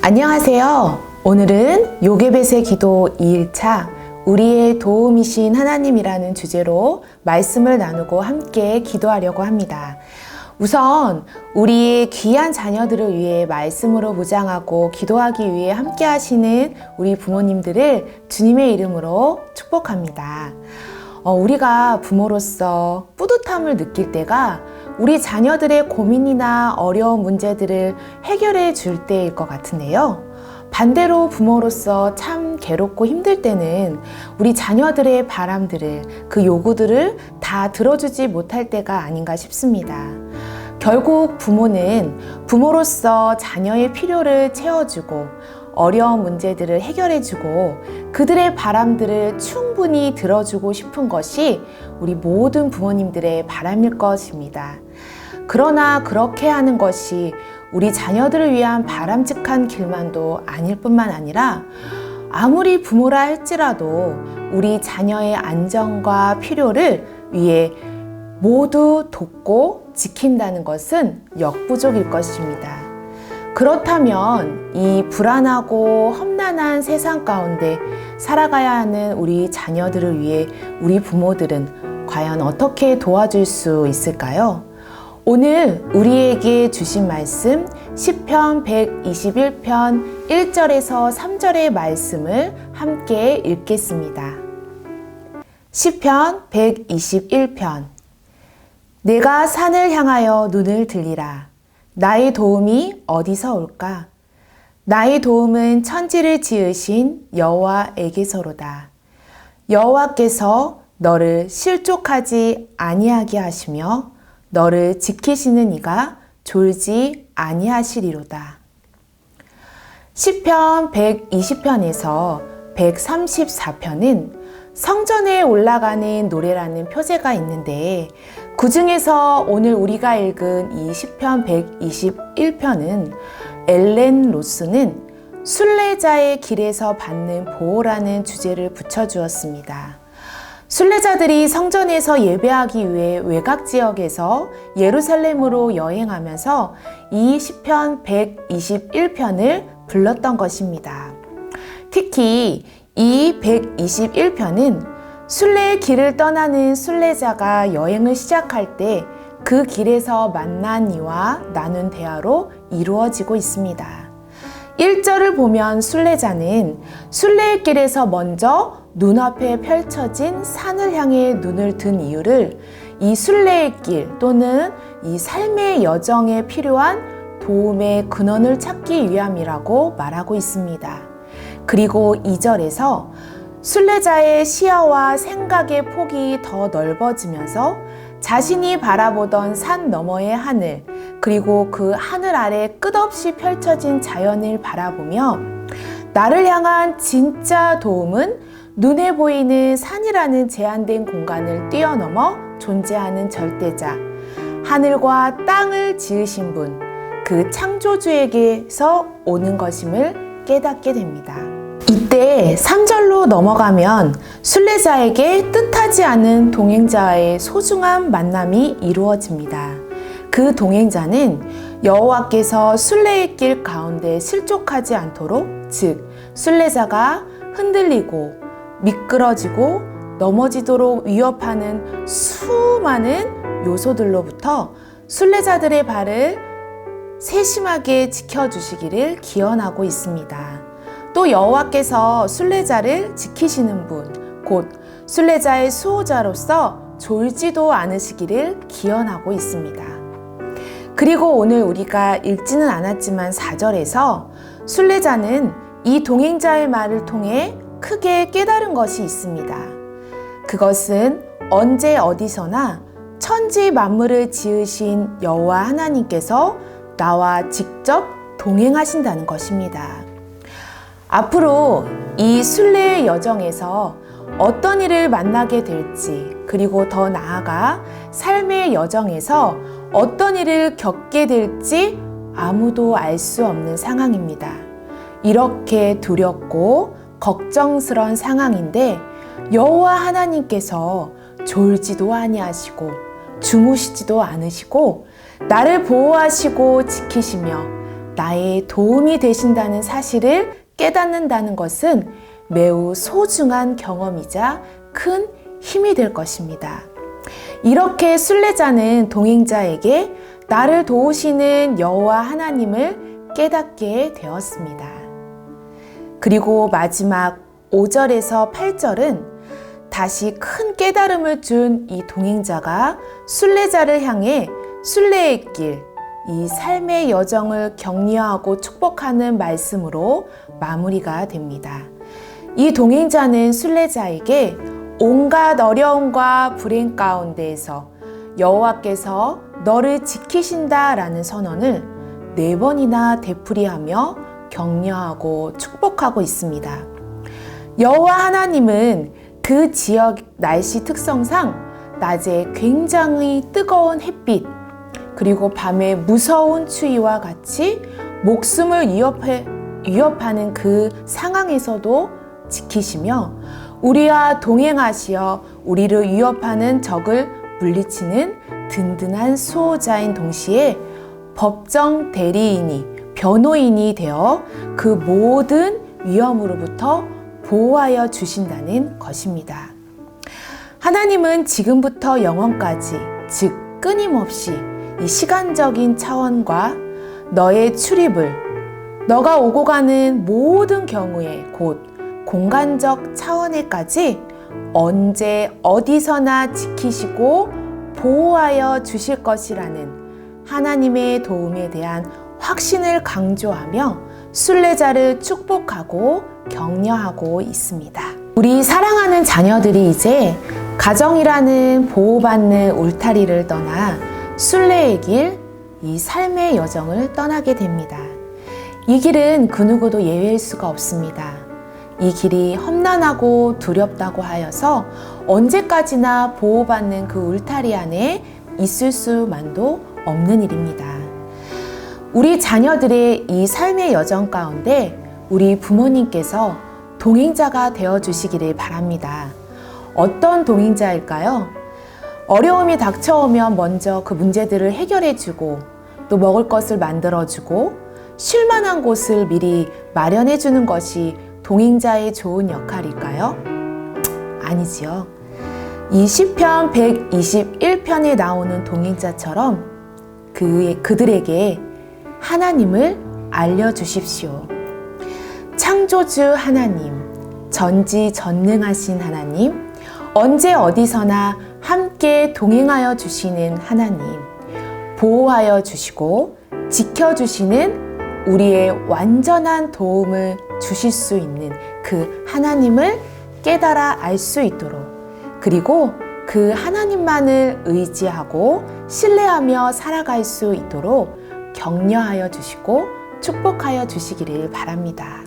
안녕하세요. 오늘은 요게벳의 기도 2일차 우리의 도움이신 하나님이라는 주제로 말씀을 나누고 함께 기도하려고 합니다. 우선 우리의 귀한 자녀들을 위해 말씀으로 무장하고 기도하기 위해 함께 하시는 우리 부모님들을 주님의 이름으로 축복합니다. 우리가 부모로서 뿌듯함을 느낄 때가 우리 자녀들의 고민이나 어려운 문제들을 해결해 줄 때일 것 같은데요. 반대로 부모로서 참 괴롭고 힘들 때는 우리 자녀들의 바람들을, 그 요구들을 다 들어주지 못할 때가 아닌가 싶습니다. 결국 부모는 부모로서 자녀의 필요를 채워주고 어려운 문제들을 해결해주고 그들의 바람들을 충분히 들어주고 싶은 것이 우리 모든 부모님들의 바람일 것입니다. 그러나 그렇게 하는 것이 우리 자녀들을 위한 바람직한 길만도 아닐 뿐만 아니라 아무리 부모라 할지라도 우리 자녀의 안전과 필요를 위해 모두 돕고 지킨다는 것은 역부족일 것입니다. 그렇다면 이 불안하고 험난한 세상 가운데 살아가야 하는 우리 자녀들을 위해 우리 부모들은 과연 어떻게 도와줄 수 있을까요? 오늘 우리에게 주신 말씀 시편 121편 1절에서 3절의 말씀을 함께 읽겠습니다. 시편 121편 내가 산을 향하여 눈을 들리라. 나의 도움이 어디서 올까? 나의 도움은 천지를 지으신 여호와에게서로다. 여호와께서 너를 실족하지 아니하게 하시며 너를 지키시는 이가 졸지 아니하시리로다. 시편 120편에서 134편은 성전에 올라가는 노래라는 표제가 있는데 그 중에서 오늘 우리가 읽은 이 시편 121편은 엘렌 로스는 순례자의 길에서 받는 보호라는 주제를 붙여주었습니다. 순례자들이 성전에서 예배하기 위해 외곽 지역에서 예루살렘으로 여행하면서 이 시편 121편을 불렀던 것입니다. 특히 이 121편은 순례의 길을 떠나는 순례자가 여행을 시작할 때 그 길에서 만난 이와 나눈 대화로 이루어지고 있습니다. 1절을 보면 순례자는 순례의 길에서 먼저 눈앞에 펼쳐진 산을 향해 눈을 든 이유를 이 순례의 길 또는 이 삶의 여정에 필요한 도움의 근원을 찾기 위함이라고 말하고 있습니다. 그리고 2절에서 순례자의 시야와 생각의 폭이 더 넓어지면서 자신이 바라보던 산 너머의 하늘, 그리고 그 하늘 아래 끝없이 펼쳐진 자연을 바라보며 나를 향한 진짜 도움은 눈에 보이는 산이라는 제한된 공간을 뛰어넘어 존재하는 절대자, 하늘과 땅을 지으신 분, 그 창조주에게서 오는 것임을 깨닫게 됩니다. 이때 3절로 넘어가면 순례자에게 뜻하지 않은 동행자와의 소중한 만남이 이루어집니다. 그 동행자는 여호와께서 순례의 길 가운데 실족하지 않도록, 즉 순례자가 흔들리고 미끄러지고 넘어지도록 위협하는 수많은 요소들로부터 순례자들의 발을 세심하게 지켜주시기를 기원하고 있습니다. 또 여호와께서 순례자를 지키시는 분, 곧 순례자의 수호자로서 졸지도 않으시기를 기원하고 있습니다. 그리고 오늘 우리가 읽지는 않았지만 4절에서 순례자는 이 동행자의 말을 통해 크게 깨달은 것이 있습니다. 그것은 언제 어디서나 천지 만물을 지으신 여호와 하나님께서 나와 직접 동행하신다는 것입니다. 앞으로 이 순례의 여정에서 어떤 일을 만나게 될지, 그리고 더 나아가 삶의 여정에서 어떤 일을 겪게 될지 아무도 알 수 없는 상황입니다. 이렇게 두렵고 걱정스러운 상황인데 여호와 하나님께서 졸지도 아니하시고 주무시지도 않으시고 나를 보호하시고 지키시며 나의 도움이 되신다는 사실을 깨닫는다는 것은 매우 소중한 경험이자 큰 힘이 될 것입니다. 이렇게 순례자는 동행자에게 나를 도우시는 여호와 하나님을 깨닫게 되었습니다. 그리고 마지막 5절에서 8절은 다시 큰 깨달음을 준 이 동행자가 순례자를 향해 순례의 길, 이 삶의 여정을 격려하고 축복하는 말씀으로 마무리가 됩니다. 이 동행자는 순례자에게 온갖 어려움과 불행 가운데에서 여호와께서 너를 지키신다라는 선언을 4번이나 되풀이하며 격려하고 축복하고 있습니다. 여호와 하나님은 그 지역 날씨 특성상 낮에 굉장히 뜨거운 햇빛, 그리고 밤에 무서운 추위와 같이 목숨을 위협하는 그 상황에서도 지키시며 우리와 동행하시어 우리를 위협하는 적을 물리치는 든든한 수호자인 동시에 법정 대리인이, 변호인이 되어 그 모든 위험으로부터 보호하여 주신다는 것입니다. 하나님은 지금부터 영원까지, 즉 끊임없이 이 시간적인 차원과 너의 출입을, 너가 오고 가는 모든 경우에 곧 공간적 차원에까지 언제 어디서나 지키시고 보호하여 주실 것이라는 하나님의 도움에 대한 확신을 강조하며 순례자를 축복하고 격려하고 있습니다. 우리 사랑하는 자녀들이 이제 가정이라는 보호받는 울타리를 떠나 순례의 길, 이 삶의 여정을 떠나게 됩니다. 이 길은 그 누구도 예외일 수가 없습니다. 이 길이 험난하고 두렵다고 하여서 언제까지나 보호받는 그 울타리 안에 있을 수만도 없는 일입니다. 우리 자녀들의 이 삶의 여정 가운데 우리 부모님께서 동행자가 되어주시기를 바랍니다. 어떤 동행자일까요? 어려움이 닥쳐오면 먼저 그 문제들을 해결해주고 또 먹을 것을 만들어주고 쉴만한 곳을 미리 마련해주는 것이 동행자의 좋은 역할일까요? 아니지요. 이 시편 121편에 나오는 동행자처럼 그들에게 하나님을 알려주십시오. 창조주 하나님, 전지전능하신 하나님, 언제 어디서나 함께 동행하여 주시는 하나님, 보호하여 주시고 지켜주시는 우리의 완전한 도움을 주실 수 있는 그 하나님을 깨달아 알 수 있도록, 그리고 그 하나님만을 의지하고 신뢰하며 살아갈 수 있도록 격려하여 주시고 축복하여 주시기를 바랍니다.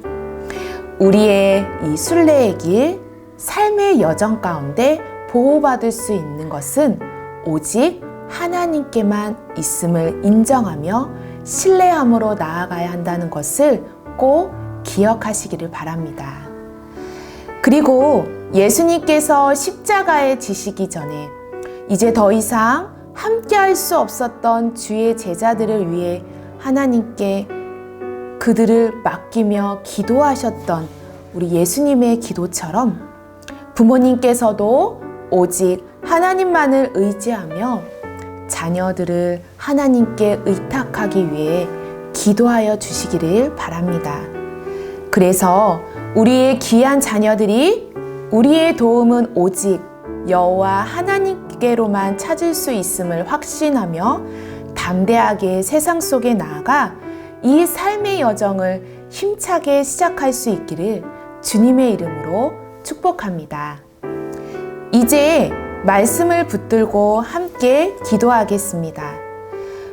우리의 이 순례의 길, 삶의 여정 가운데 보호받을 수 있는 것은 오직 하나님께만 있음을 인정하며 신뢰함으로 나아가야 한다는 것을 꼭 기억하시기를 바랍니다. 그리고 예수님께서 십자가에 지시기 전에 이제 더 이상 함께 할 수 없었던 주의 제자들을 위해 하나님께 그들을 맡기며 기도하셨던 우리 예수님의 기도처럼 부모님께서도 오직 하나님만을 의지하며 자녀들을 하나님께 의탁하기 위해 기도하여 주시기를 바랍니다. 그래서 우리의 귀한 자녀들이 우리의 도움은 오직 여호와 하나님께로만 찾을 수 있음을 확신하며 담대하게 세상 속에 나아가 이 삶의 여정을 힘차게 시작할 수 있기를 주님의 이름으로 축복합니다. 이제 말씀을 붙들고 함께 기도하겠습니다.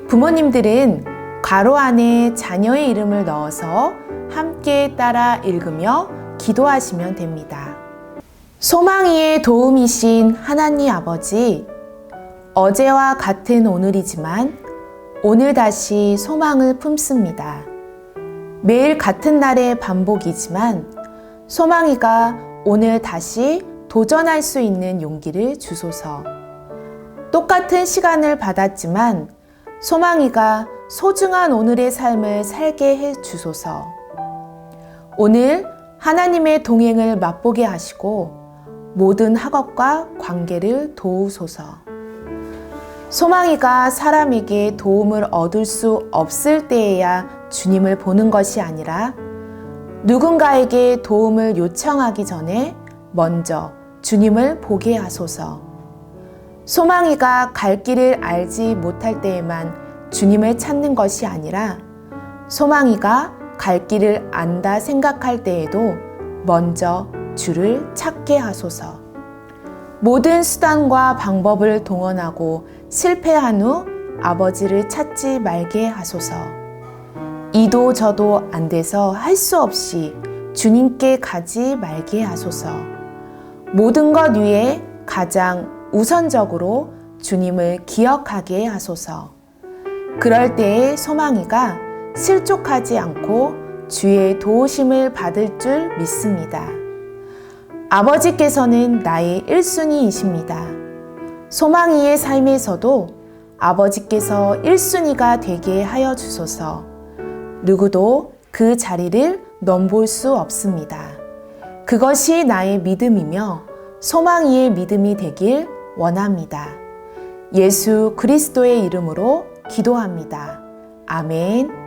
부모님들은 괄호 안에 자녀의 이름을 넣어서 함께 따라 읽으며 기도하시면 됩니다. 소망이의 도움이신 하나님 아버지, 어제와 같은 오늘이지만 오늘 다시 소망을 품습니다. 매일 같은 날의 반복이지만 소망이가 오늘 다시 도전할 수 있는 용기를 주소서. 똑같은 시간을 받았지만 소망이가 소중한 오늘의 삶을 살게 해 주소서. 오늘 하나님의 동행을 맛보게 하시고 모든 학업과 관계를 도우소서. 소망이가 사람에게 도움을 얻을 수 없을 때에야 주님을 보는 것이 아니라 누군가에게 도움을 요청하기 전에 먼저 주님을 보게 하소서. 소망이가 갈 길을 알지 못할 때에만 주님을 찾는 것이 아니라 소망이가 갈 길을 안다 생각할 때에도 먼저 주를 찾게 하소서. 모든 수단과 방법을 동원하고 실패한 후 아버지를 찾지 말게 하소서. 이도 저도 안 돼서 할 수 없이 주님께 가지 말게 하소서. 모든 것 위에 가장 우선적으로 주님을 기억하게 하소서. 그럴 때에 소망이가 실족하지 않고 주의 도우심을 받을 줄 믿습니다. 아버지께서는 나의 1순위이십니다. 소망이의 삶에서도 아버지께서 1순위가 되게 하여 주소서. 누구도 그 자리를 넘볼 수 없습니다. 그것이 나의 믿음이며 소망이의 믿음이 되길 원합니다. 예수 그리스도의 이름으로 기도합니다. 아멘.